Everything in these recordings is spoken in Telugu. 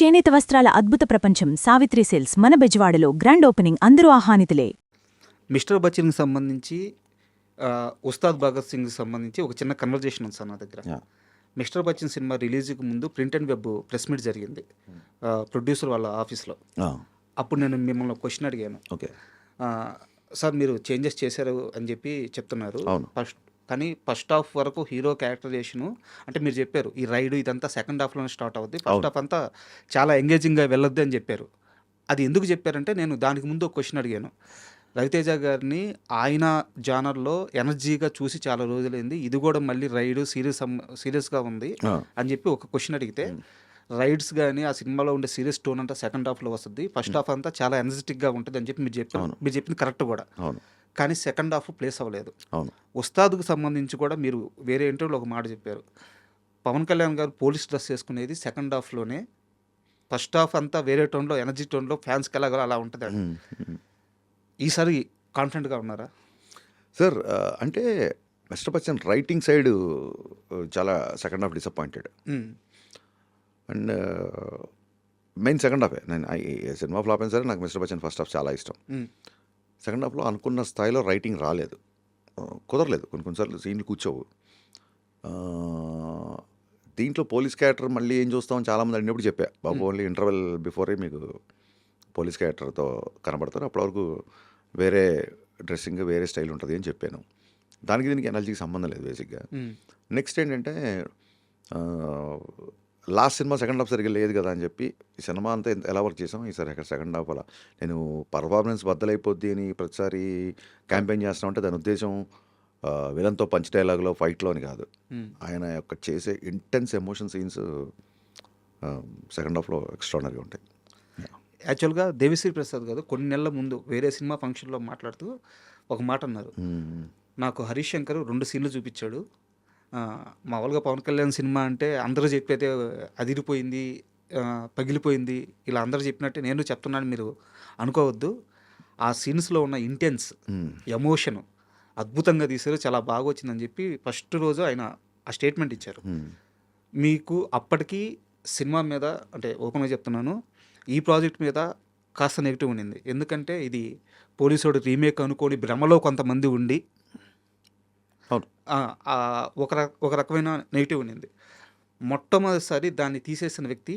చేనేత వస్త్రాల అద్భుత ప్రపంచం సావిత్రి సిల్క్స్ మన బెజవాడలో గ్రాండ్ ఓపెనింగ్ అందరూ ఆహ్వానితులే. మిస్టర్ బచ్చన్కి సంబంధించి ఉస్తాద్ భగత్ సింగ్కి సంబంధించి ఒక చిన్న కన్వర్జేషన్ ఉంది సార్ నా దగ్గర. యాహ్! మిస్టర్ బచ్చన్ సినిమా రిలీజ్కి ముందు print and web press meet జరిగింది ప్రొడ్యూసర్ వాళ్ళ ఆఫీస్లో. ఆ! అప్పుడు నేను మిమ్మల్ని క్వశ్చన్ అడిగాను. ఓకే. సార్ మీరు చేంజెస్ చేశారు అని చెప్పి చెప్తున్నారు. అవును. కానీ ఫస్ట్ హాఫ్ వరకు హీరో క్యారెక్టరైజేషను అంటే మీరు చెప్పారు ఈ రైడ్ ఇదంతా సెకండ్ హాఫ్లోనే స్టార్ట్ అవుద్ది, ఫస్ట్ అవును. హాఫ్ అంతా చాలా ఎంగేజింగ్గా వెళ్ళొద్దు అని చెప్పారు. అది ఎందుకు చెప్పారంటే నేను దానికి ముందు ఒక క్వశ్చన్ అడిగాను. రవితేజ గారిని ఆయన జానర్లో ఎనర్జీగా చూసి చాలా రోజులైంది, ఇది కూడా మళ్ళీ రైడ్ సీరియస్గా ఉంది ఆ! అని చెప్పి ఒక క్వశ్చన్ అడిగితే, రైడ్స్ కానీ ఆ సినిమాలో ఉండే సీరియస్ టోన్ అంతా సెకండ్ హాఫ్లో వస్తుంది, ఫస్ట్ హాఫ్ అంతా చాలా ఎనర్జెటిక్గా ఉంటుంది అని చెప్పి మీరు చెప్పారు. అవును. మీరు చెప్పింది కరెక్ట్ కూడా. అవును. కానీ సెకండ్ హాఫ్ ప్లేస్ అవ్వలేదు. అవును. ఉస్తాద్కు సంబంధించి కూడా మీరు వేరే ఇంటర్వ్యూలో ఒక మాట చెప్పారు. పవన్ కళ్యాణ్ గారు పోలీస్ డ్రెస్ వేసుకునేది సెకండ్ హాఫ్లోనే, ఫస్ట్ హాఫ్ అంతా వేరే టోన్లో ఎనర్జీ టోన్లో ఫ్యాన్స్కి ఎలాగో అలా ఉంటుంది. హ్మ్. హ్మ్. ఈసారి కాన్ఫిడెంట్గా ఉన్నారా? సార్ అంటే మిస్టర్ బచ్చన్ రైటింగ్ సైడ్ చాలా సెకండ్ హాఫ్ డిసప్పాయింటెడ్. మ్మ్. అండ్ మెయిన్ సెకండ్ హాఫే. నేను సినిమా ఫ్లాప్ అయినా సరే నాకు మిస్టర్ బచ్చన్ ఫస్ట్ హాఫ్ చాలా ఇష్టం. మ్మ్. సెకండ్ హాఫ్లో అనుకున్న స్థాయిలో రైటింగ్ రాలేదు, కుదరలేదు. కొన్నిసార్లు సీన్లు కూర్చోవు. దీంట్లో పోలీస్ క్యారెక్టర్ మళ్ళీ ఏం చూస్తామని చాలామంది అడిగినప్పుడు చెప్పా, బాబు ఓన్లీ ఇంటర్వెల్ బిఫోరే మీకు పోలీస్ క్యారెక్టర్తో కనబడతారు, అప్పటి వరకు వేరే డ్రెస్సింగ్ వేరే స్టైల్ ఉంటుంది అని చెప్పాను. దానికి దీనికి ఎనర్జీకి సంబంధం లేదు బేసిక్గా. మ్మ్. నెక్స్ట్ ఏంటంటే లాస్ట్ సినిమా సెకండ్ హాఫ్ సరిగ్గా లేదు కదా అని చెప్పి ఈ సినిమా అంతా ఎలా వర్క్ చేసాం, ఈసారి అక్కడ సెకండ్ హాఫ్ అలా నేను పర్ఫార్మెన్స్ బద్దలైపోద్ది అని ప్రతిసారి క్యాంపెయిన్ చేస్తామంటే దాని ఉద్దేశం విలన్తో పంచ్ డైలాగ్లో ఫైట్లో అని కాదు. మ్మ్. ఆయన యొక్క చేసే ఇంటెన్స్ ఎమోషన్ సీన్స్ సెకండ్ హాఫ్లో ఎక్స్ట్రానరీగా ఉంటాయి. యాక్చువల్గా దేవిశ్రీ ప్రసాద్ గారు కొన్ని నెలల ముందు వేరే సినిమా ఫంక్షన్లో మాట్లాడుతూ ఒక మాట అన్నారు. నాకు హరీష్ శంకర్ 2 సీన్లు చూపించాడు. మామూలుగా పవన్ కళ్యాణ్ సినిమా అంటే అందరూ చెప్పైతే అదిరిపోయింది, పగిలిపోయింది, ఇలా అందరూ చెప్పినట్టే నేను చెప్తున్నాను, మీరు అనుకోవద్దు. ఆ సీన్స్లో ఉన్న ఇంటెన్స్ ఎమోషన్ అద్భుతంగా తీశారు, చాలా బాగా వచ్చిందని చెప్పి ఫస్ట్ రోజు ఆయన ఆ స్టేట్మెంట్ ఇచ్చారు. మీకు అప్పటికి సినిమా మీద అంటే ఓపెన్గా చెప్తున్నాను, ఈ ప్రాజెక్ట్ మీద కాస్త నెగిటివ్ ఉండింది. ఎందుకంటే ఇది పోలీసోడు రీమేక్ అనుకోని భ్రమలో కొంతమంది ఉండి అవును. ఒక రకమైన నెగిటివ్ ఉండింది. మొట్టమొదటిసారి దాన్ని తీసేసిన వ్యక్తి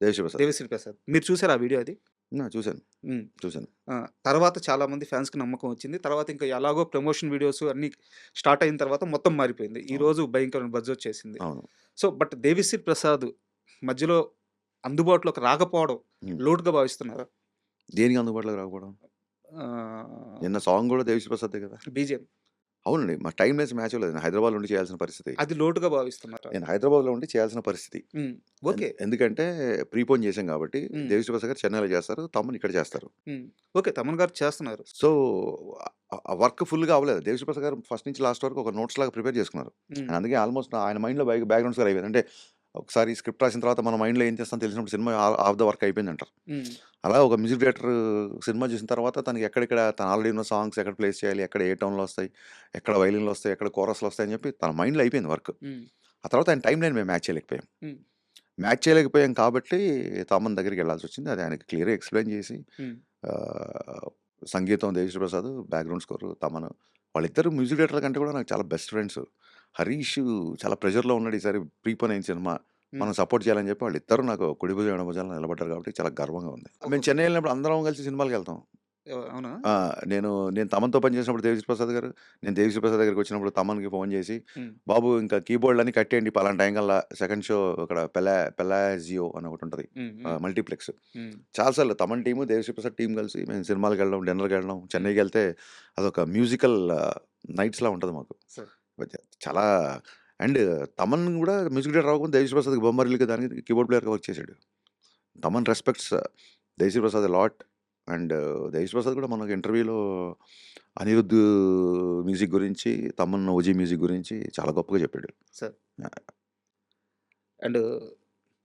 దేవిశ్రీ ప్రసాద్. మీరు చూసారు ఆ వీడియో? అది చూశాను. మ్మ్. చూశాను. తర్వాత చాలామంది ఫ్యాన్స్కి నమ్మకం వచ్చింది. తర్వాత ఇంకా ఎలాగో ప్రమోషన్ వీడియోస్ అన్నీ స్టార్ట్ అయిన తర్వాత మొత్తం మారిపోయింది. ఈరోజు భయంకరమైన బజ్ వచ్చేసింది. అవును. సో బట్ దేవిశ్రీ ప్రసాద్ మధ్యలో అందుబాటులోకి రాకపోవడం లోటుగా భావిస్తున్నారా? దేనికి అందుబాటులోకి రాకపోవడం? నిన్న సాంగ్ కూడా దేవిశ్రీ ప్రసాదే కదా. బీజేఎం అవునండి, మా టైం లెస్ మ్యాచ్ లేదు. నేను హైదరాబాద్లో ఉండి చేయాల్సిన పరిస్థితి. అది లోటుగా భావిస్తున్నారా? నేను హైదరాబాద్లో ఉండి చేయాల్సిన పరిస్థితి. ఓకే. ఎందుకంటే ప్రీపోన్ చేసాం కాబట్టి దేవిశ్రీ ప్రసాద్ గారు చెన్నైలో చేస్తారు, తమ్ముని ఇక్కడ చేస్తారు. ఓకే, తమన్ గారు చేస్తున్నారు. సో ఆ వర్క్ ఫుల్గా అవ్వలేదు. దేవిశ్రీ ప్రసాద్ గారు ఫస్ట్ నుంచి లాస్ట్ వరకు ఒక నోట్స్ లాగా ప్రిపేర్ చేసుకున్నారు. అందుకే ఆల్మోస్ట్ ఆయన మైండ్లో బ్యాక్గ్రౌండ్స్ గారు అయిపోయింది. అంటే ఒకసారి స్క్రిప్ట్ రాసిన తర్వాత మన మైండ్లో ఏం చేస్తాం తెలిసినప్పుడు సినిమా ఆఫ్ ద వర్క్ అయిపోయింది అంటారు. అలా ఒక మ్యూజిక్ డైరెక్టర్ సినిమా చూసిన తర్వాత తనకి ఎక్కడెక్కడ తన ఆల్రెడీ ఉన్న సాంగ్స్ ఎక్కడ ప్లేస్ చేయాలి, ఎక్కడ ఏ టౌన్లో వస్తాయి, ఎక్కడ వైలిన్లు వస్తాయి, ఎక్కడ కోరస్లు వస్తాయి అని చెప్పి తన మైండ్లో అయిపోయింది వర్క్. ఆ తర్వాత ఆయన టైం లైన్ మేము మ్యాచ్ చేయలేకపోయాం కాబట్టి తమన్ దగ్గరికి వెళ్ళాల్సి వచ్చింది. అది ఆయనకి క్లియర్గా ఎక్స్ప్లెయిన్ చేసి సంగీతం దేవిశ్రీ ప్రసాద్, బ్యాక్గ్రౌండ్ స్కోర్ తమన్, వాళ్ళిద్దరు మ్యూజిక్ డైరెక్టర్ కంటే కూడా నాకు చాలా బెస్ట్ ఫ్రెండ్స్. హరీష్ చాలా ప్రెషర్లో ఉన్నాడు, ఈసారి ప్రీపోన్ అయిన సినిమా మనం సపోర్ట్ చేయాలని చెప్పి వాళ్ళిద్దరూ నాకు కుడి భుజం ఎడమ భుజాలను నిలబడ్డారు కాబట్టి చాలా గర్వంగా ఉంది. మేము చెన్నై వెళ్ళినప్పుడు అందరం కలిసి సినిమాలకు వెళ్తాం. అవునా? నేను తమన్తో పనిచేసినప్పుడు దేవిశ్రీ ప్రసాద్ గారు, నేను దేవిశ్రీ ప్రసాద్ దగ్గరికి వచ్చినప్పుడు తమన్కి ఫోన్ చేసి, బాబు ఇంకా కీబోర్డ్ అన్ని కట్టేయండి పలానా టైం కల్లా సెకండ్ షో ఇక్కడ పెలాజియో అని ఒకటి ఉంటుంది మల్టీప్లెక్స్. చాలాసార్లు తమన్ టీము దేవిశ్రీ ప్రసాద్ టీం కలిసి మేము సినిమాలకు వెళ్ళడం, డిన్నర్కి వెళ్ళడం. చెన్నైకి వెళ్తే అదొక మ్యూజికల్ నైట్స్లా ఉంటుంది మాకు. చాలా అండ్ తమన్ కూడా మ్యూజిక్ డైరెక్టర్ అవ్వకుండా దేవిశ్రీ ప్రసాద్కి బొమ్మరిల్కి దానికి కీబోర్డ్ ప్లేయర్గా వర్క్ చేశాడు. Thaman respects Devi Sri Prasad lot. And Devi Sri Prasad కూడా మనకు ఇంటర్వ్యూలో అనిరుద్ధ్ మ్యూజిక్ గురించి, తమన్ ఓజీ మ్యూజిక్ గురించి చాలా గొప్పగా చెప్పాడు సార్. అండ్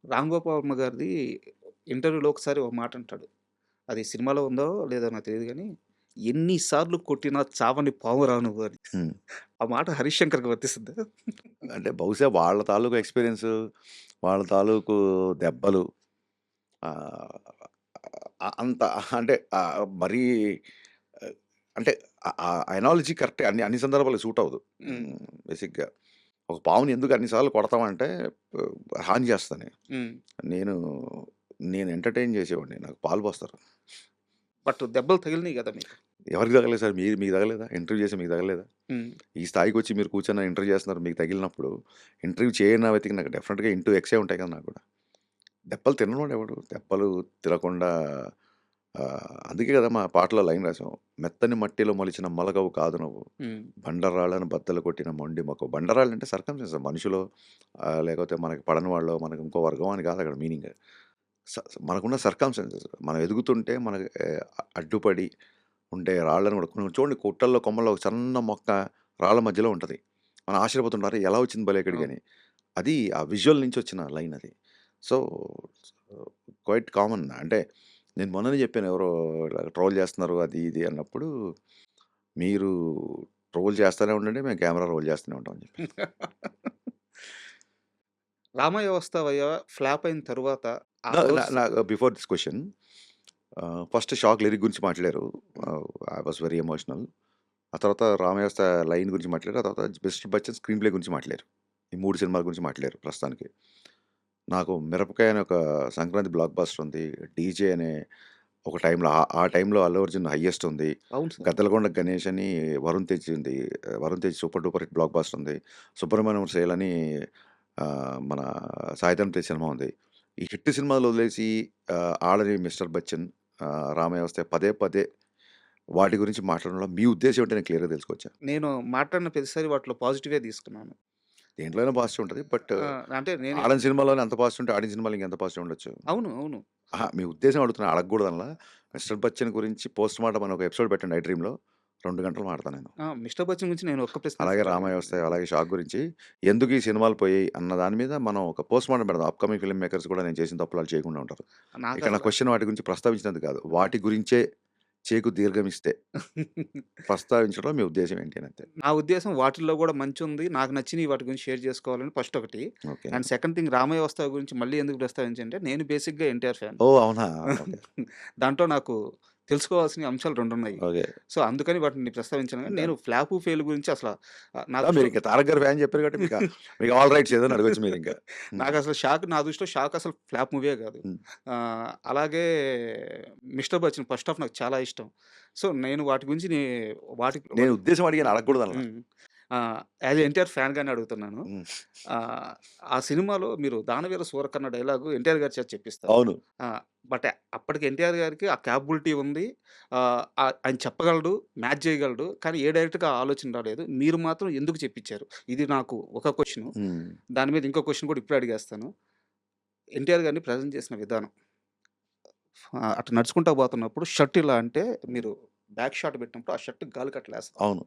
రామ్ గోపాల్ వర్మ గారిది ఇంటర్వ్యూలో ఒకసారి ఒక మాట అంటాడు, అది సినిమాలో ఉందో లేదో నాకు తెలియదు కానీ, ఎన్నిసార్లు కొట్టినా చావని పావురా నువ్వు అని. ఆ మాట హరీష్ శంకర్కి వర్తిస్తుందా? అంటే బహుశా వాళ్ళ తాలూకు ఎక్స్పీరియన్స్, వాళ్ళ తాలూకు దెబ్బలు అంత అంటే మరీ ఆహ్, అంటే ఆ ఎనాలజీ కరెక్టే అన్ని సందర్భాల్లో సూట్ అవ్వదు. హ్మ్. బేసిక్‌గా. ఒక పావుని ఎందుకు అన్ని సార్లు కొడతామంటే హాని చేస్తదని. హ్మ్. నేను నేను ఎంటర్‌టైన్ చేసేవాడిని. నాకు పాలు పోస్తారు. బట్ దెబ్బలు తగిలినాయి గదా మీకు. ఎవరికి తగలేదు సార్? మీకు తగలేదా? ఇంటర్వ్యూ చేసి మీకు తగలేదా? హ్మ్. ఈ స్థాయికొచ్చి మీరు కూర్చొని ఇంటర్వ్యూ చేస్తున్నారు. మీకు తగిలినప్పుడు ఇంటర్వ్యూ చేయని వ్యక్తికి నాకు డెఫినిట్‌గా ఇంటూ ఎక్సే ఉంటాయి కదా నాకు కూడా. దెబ్బలు తిననోడు ఎవడు? దెబ్బలు తినకుండా అందుకే కదా మా పాటలో లైన్ రాసాం. మెత్తని మట్టిలో మొలిచిన మొలకవు కాదు నువ్వు. హ్మ్. బండరాళ్ళను బద్దలు కొట్టిన మొండి మొక్కవు. బండరాళ్ళంటే సర్కమ్‌స్టాన్సెస్ మనుషులో లేకపోతే మనకి పడని వాళ్ళో, మనకి ఇంకో వర్గం అని కాదు అక్కడ మీనింగ్. స మనకున్న సర్కమ్‌స్టాన్సెస్ మనం ఎదుగుతుంటే మనకి అడ్డుపడి ఉండే రాళ్ళను కూడా కొన్ని చూడండి గుట్టల్లో, కొమ్మల్లో ఒక సన్న మొక్క రాళ్ళ మధ్యలో ఉంటది. మనం ఆశ్చర్యపోతుంటారు ఎలా వచ్చింది భలే అవును. ఇక్కడికని. అది ఆ విజువల్ నుంచి వచ్చిన లైన్ అది. So, quite common. అంటే నేను మొన్ననే చెప్పాను ఎవరో ఇలా ట్రోల్ చేస్తున్నారు అది ఇది అన్నప్పుడు, మీరు ట్రోల్ చేస్తూనే ఉండండి. మేము కెమెరా రోల్ చేస్తూనే ఉంటాం అని చెప్పాను. 'రామయ్య వస్తావయ్య' ఫ్లాప్ అయిన తరువాత ఆ నా నా సోర్స్ నా before this question first 'shock' lyric గురించి మాట్లాడారు. హ్మ్. I was very emotional. ఆ తర్వాత 'రామయ్య' లైన్ గురించి మాట్లాడారు. ఆ తర్వాత 'మిస్టర్ బచ్చన్' స్క్రీన్ ప్లే గురించి మాట్లాడారు. ఈ 3 సినిమాల గురించి మాట్లాడారు ప్రస్తుతానికి. నాకు 'మిరపకాయ' అనే ఒక సంక్రాంతి బ్లాక్ బస్టర్ ఉంది. 'డీజే' అనే ఒక టైంలో ఆ టైంలో 'అల్లు అర్జున్' హైయెస్ట్ ఉంది. అవును సార్. 'గద్దలకొండ గణేష్' అని 'వరుణ్ తేజ్' ఉంది. 'Varun Tej' super duper hit block buster ఉంది. 'సుబ్రహ్మణ్యం సేల్' అని మన 'సాయిధరమ్ తేజ్' సినిమా ఉంది. ఈ హిట్ సినిమాలు వదిలేసి ఆడని 'మిస్టర్ బచ్చన్', 'రామయ్య వస్తే' పదే పదే వాటి గురించి మాట్లాడడంలో మీ ఉద్దేశ్యం ఏంటో నేను క్లియర్‌గా తెలుసుకోవచ్చా? నేను మాట్లాడిన ప్రతిసారి వాటిలో పాజిటివే తీసుకున్నాను. దేంట్లో అయినా పాజిటివ్ ఉంటది. బట్ అంటే నేను ఆడని సినిమాలోనే అంత పాజిటివ్ ఉంటే ఆడిన సినిమాలో ఇంకెంత పాజిటివ్ ఉండొచ్చు? అవును. అవును. అహా! మీ ఉద్దేశం అడుగుతున్నా అడగకూడదనలా. 'మిస్టర్ బచ్చన్' గురించి పోస్ట్ మార్టం అని ఒక ఎపిసోడ్ పెట్టండి 'ఐ డ్రీమ్‌లో' 2 గంటలు మాటాడతా నేను. 'మిస్టర్ బచ్చన్' గురించి నేను ఒక్క ప్రశ్నే అలాగే సార్ 'రామయ్య అడిగింది. వస్తాయి', అలాగే 'షాక్' గురించి ఎందుకు ఈ సినిమాలు పోయాయి అన్న దాని మీద మనం ఒక పోస్ట్ మార్టం పెడదాం. అప్‌కమింగ్ ఫిల్మ్ మేకర్స్ కూడా నేను చేసిన తప్పులు ఆళ్ళు చేయకుండా ఉంటారు. ఇక్కడ నా నాకసల క్వెషన్ వాటి గురించి ప్రస్తావించినందుకు కాదు. వాటి గురించే చేకు దీర్ఘమిస్తే ప్రస్తావించడంలో మీ ఉద్దేశ్యం ఏంటి అని అంతే. నా ఉద్దేశం వాటిల్లో గూడా మంచుంది. నాకు నచ్చినయి వాటి గురించి షేర్ చేసుకోవాలని ఫస్ట్ ఒకటి. Okay. And second thing 'Ramayya Vastavu' గురించి మళ్ళీ ఎందుకు ప్రస్తావించంటే నేను బేసిక్‌గా ఎన్టీఆర్ ఫ్యాన్. ఓహ్! అవునా? ఓకే. దాంట్లో నాకు తెలుసుకోవాల్సిన అంశాలు 2 ఉన్నాయి. ఓకే. సో, అందుకని వాటిని ప్రస్తావించాను గానీ నేను డన్. ఫ్లాపు, ఫెయిల్ గురించి అసల నా దృష్టిలో మీరింక 'తారక్' గారి ఫ్యాన్ చెప్పారు కాబట్టి మీకు ఆల్ రైట్స్ ఏదైనా అడగొచ్చు మీరింక. హ్మ్. నాకసలు నా దృష్టిలో 'షాక్' అసలు ఫ్లాప్ మూవీయే గాదు. హ్మ్. అలాగే 'మిస్టర్ బచ్చన్' ఫస్ట్ హాఫ్ నాకు చాలా ఇష్టం. సో, నేను వాటి గురించి వాటికి నేను వాటి ఉద్దేశం అడిగాను అడగకూడదనలా. హ్మ్. యాజ్ ఎ ఎన్టీఆర్ ఫ్యాన్‌గానే అడుగుతున్నాను. హ్మ్. ఆహ్, ఆ సినిమాలో మీరు 'దానవీర సూరకర్ణ' డైలాగు ఎన్టీఆర్ గారి చేత చెప్పిస్తారు. అవును. ఆ! బట్ అప్పటికి ఎన్టీఆర్ గారికి ఆ కేపబిలిటీ ఉంది. ఆయన చెప్పగలడు, మ్యాచ్ చేయగలడు. కానీ ఏ డైరెక్టర్‌కి ఆ ఆలోచన రాలేదు. మీరు మాత్రం ఎందుకు చెప్పించారు? ఇది నాకు ఒక క్వెషను. హ్మ్. దాని మీద ఇంకో క్వెషన్ కూడా ఇప్పుడే అడిగేస్తాను. ఎన్టీఆర్ గారిని ప్రెజెంట్ చేసిన విధానం. అటు నడుచుకుంటా పోతున్నప్పుడు షర్ట్ ఇలా అంటే మీరు బ్యాక్ షాట్ పెట్టినప్పుడు ఆ షర్ట్ గాలికి అట్లా లేస్తది. అవును.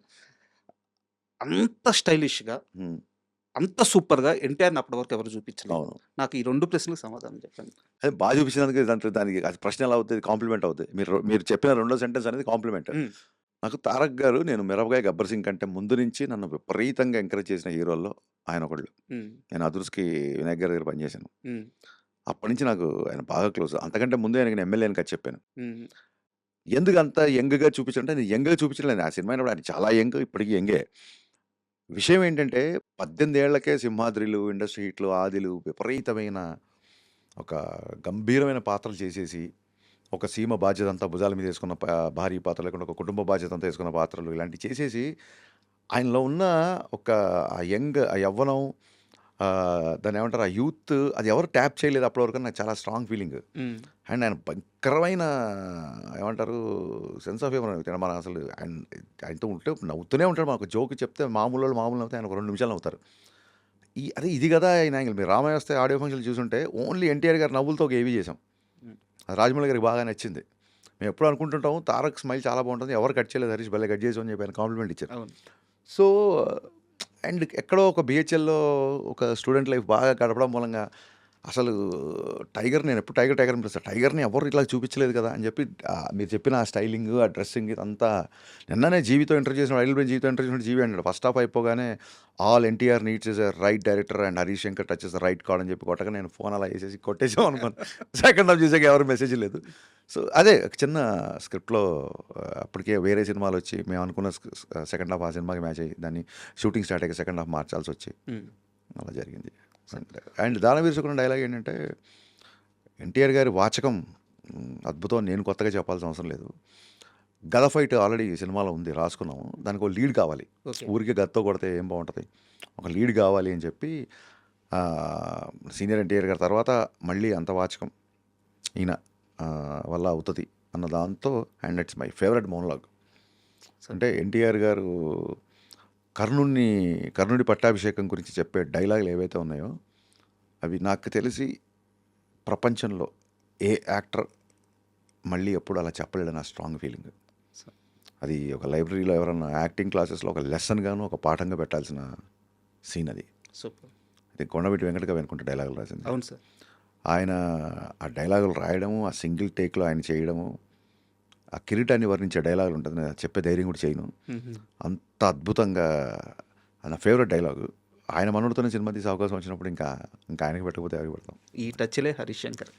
అంత స్టైలిష్‌గా, హ్మ్. అంత సూపర్‌గా ఎన్టీఆర్‌ని అప్పటి వరకు ఎవరు చూపించలేదు. అవును. నాకు ఈ 2 ప్రశ్నలకు సమాధానం చెప్పండి. అదే చూపించినందుకు దానికి అది ప్రశ్న ఎలా అవుతది? కాంప్లిమెంట్ అవుద్ది. మీరు చెప్పిన రెండో సెంటెన్స్ అనేది కాంప్లిమెంట్. హ్మ్. నాకు 'తారక్' గారు నేను 'మిరపకాయ', 'గబ్బర్ సింగ్' కంటే ముందు నుంచి నన్ను విపరీతంగా ఎంకరేజ్ చేసిన హీరోల్లో ఆయన ఒకళ్ళు. హ్మ్. నేను 'అదుర్స్‌కి' వినాయక్ గారి దగ్గర పనిచేశాను. హ్మ్. అప్పటి నుంచి నాకు ఆయన బాగా క్లోజ్. అంతకంటే ముందే ఆయనకి నేను ఎమ్మెల్యే అని చెప్పాను. హ్మ్. ఎందుకంత యంగ్‌గా చూపించారంటే నేను యంగ్‌గా చూపించలేదు. ఆ సినిమా అయినప్పుడు ఆయన చాలా యంగ్ ఇప్పటికి యంగే. విషయం ఏంటంటే 18 ఏళ్లకే 'సింహాద్రిలు', ఇండస్ట్రీ హిట్లు, 'ఆదిలు' విపరీతమైన ఒక గంభీరమైన పాత్రలు చేసేసి, ఒక సీమ బాధ్యతంతా భుజాల మీద యేసుకున్న భారీ పాత్ర లేకుండా ఒక కుటుంబ బాధ్యతంతా యేసుకున్న పాత్రలు ఇలాంటివి చేసేసి, ఆయనలో ఉన్న ఒక ఆ యవ్వనం దాన్నేమంటారు ఆ యూత్ అది ఎవరు ట్యాప్ చేయలేదు అప్పటి వరకు నాకు చాలా స్ట్రాంగ్ ఫీలింగ్. హ్మ్. అండ్ ఆయన భయంకరమైన ఏమంటారు సెన్స్ ఆఫ్ హ్యూమర్ మనం అసలు ఆయనతో ఉంటే నవ్వుతూనే ఉంటాడు. మనకు జోక్ చెప్తే మామూలోళ్ళు మామూలు నవ్వుతే ఆయన ఒక 2 నిమిషాలు నవ్వుతారు. ఇది గదా ఆయన యాంగిల్. మీరు 'రామయ్య వస్తే' ఆడియో ఫంక్షన్‌లు చూసుంటే ఓన్లీ ఎన్టీఆర్ గారి నవ్వులతో ఒక ఏవీ చేసాం. హ్మ్. అది రాజమౌళి గారికి బాగా నచ్చింది. మేము ఎప్పుడూ అనుకుంటుంటాం 'తారక్' స్మైల్ చాలా బావుంటుంది. ఎవరు కట్ చేయలేదు 'హరీష్' భలే కట్ చేసావు అని చెప్పి ఆయన కాంప్లిమెంట్ ఇచ్చారు. అవును. సో, అండ్ ఎక్కడో ఒక బీహెచ్ఎల్‌లో ఒక స్టూడెంట్ లైఫ్ బాగా గడపడం మూలంగా అసలు టైగర్ నేను ఎప్పుడు టైగర్ టైగర్ అనిపిస్తాను. టైగర్ని ఎవరు ఇట్లా చూపించలేదు కదా అని చెప్పి మీరు చెప్పిన ఆ స్టైలింగ్, ఆ డ్రెస్సింగ్ ఇదంతా నిన్ననే జీవితో ఇంటర్వ్యూ చేసిన ఐడిల్ బ్రెయిన్ జీవితో ఇంటర్వ్యూ చేసిన జీవి అన్నాడు. ఫస్ట్ హాఫ్ అయిపోగానే all NTR needs is right director and Harish Shankar touch is right card అని చెప్పి కొట్టగా నేను ఫోన్ అలా వేసేసి కొట్టేసాం అనుకోను. సెకండ్ హాఫ్ చూసాక ఎవరు మెసేజ్ లేదు. సో అదే ఒక చిన్న స్క్రిప్ట్లో అప్పటికే వేరే సినిమాలు వచ్చి మేము అనుకున్న సెకండ్ హాఫ్ ఆ సినిమాకి మ్యాచ్ అయ్యి దాన్ని షూటింగ్ స్టార్ట్ అయ్యి సెకండ్ హాఫ్ మార్చాల్సి వచ్చి అలా జరిగింది. అండ్ దానవీర శుక్రుని డైలాగ్ ఏంటంటే ఎన్టీఆర్ గారి వాచకం అద్భుతం. నేను కొత్తగా చెప్పాల్సిన అవసరం లేదు. గద ఫైట్ ఆల్రెడీ సినిమాలో ఉంది, రాసుకున్నాము. దానికి ఒక లీడ్ కావాలి. ఊరికే గదతో కొడితే ఏం బాగుంటుంది, ఒక లీడ్ కావాలి అని చెప్పి సీనియర్ ఎన్టీఆర్ గారి తర్వాత మళ్ళీ అంత వాచకం ఈయన వల్ల అవుతుంది అన్న దాంతో. And it's my favourite monologue. అంటే ఎన్టీఆర్ గారు కర్ణుడి పట్టాభిషేకం గురించి చెప్పే డైలాగులు ఏవైతే ఉన్నాయో అవి నాకు తెలిసి ప్రపంచంలో ఏ యాక్టర్ మళ్ళీ ఎప్పుడు అలా చెప్పలేడు నా స్ట్రాంగ్ ఫీలింగ్. అది ఒక లైబ్రరీలో ఎవరన్నా యాక్టింగ్ క్లాసెస్లో ఒక లెసన్గాను ఒక పాఠంగా పెట్టాల్సిన సీన్ అది. సూపర్. అది కొండవీటి వెంకటగా వెనుకుంటే డైలాగులు రాసింది. అవును సార్. ఆయన ఆ డైలాగులు రాయడము, ఆ సింగిల్ టేక్లో ఆయన చేయడము, ఆ కిరీటాన్ని వర్ణించే డైలాగులు ఉంటుంది, నేను చెప్పే ధైర్యం కూడా చేయను. అంత అద్భుతంగా నా ఫేవరెట్ డైలాగు. ఆయన మనోడితోనే సినిమా తీసే అవకాశం వచ్చినప్పుడు ఇంకా ఆయనకి పెట్టకపోతే ఎవరికి పెడతాం. ఈ టచ్లే హరీష్ శంకర్.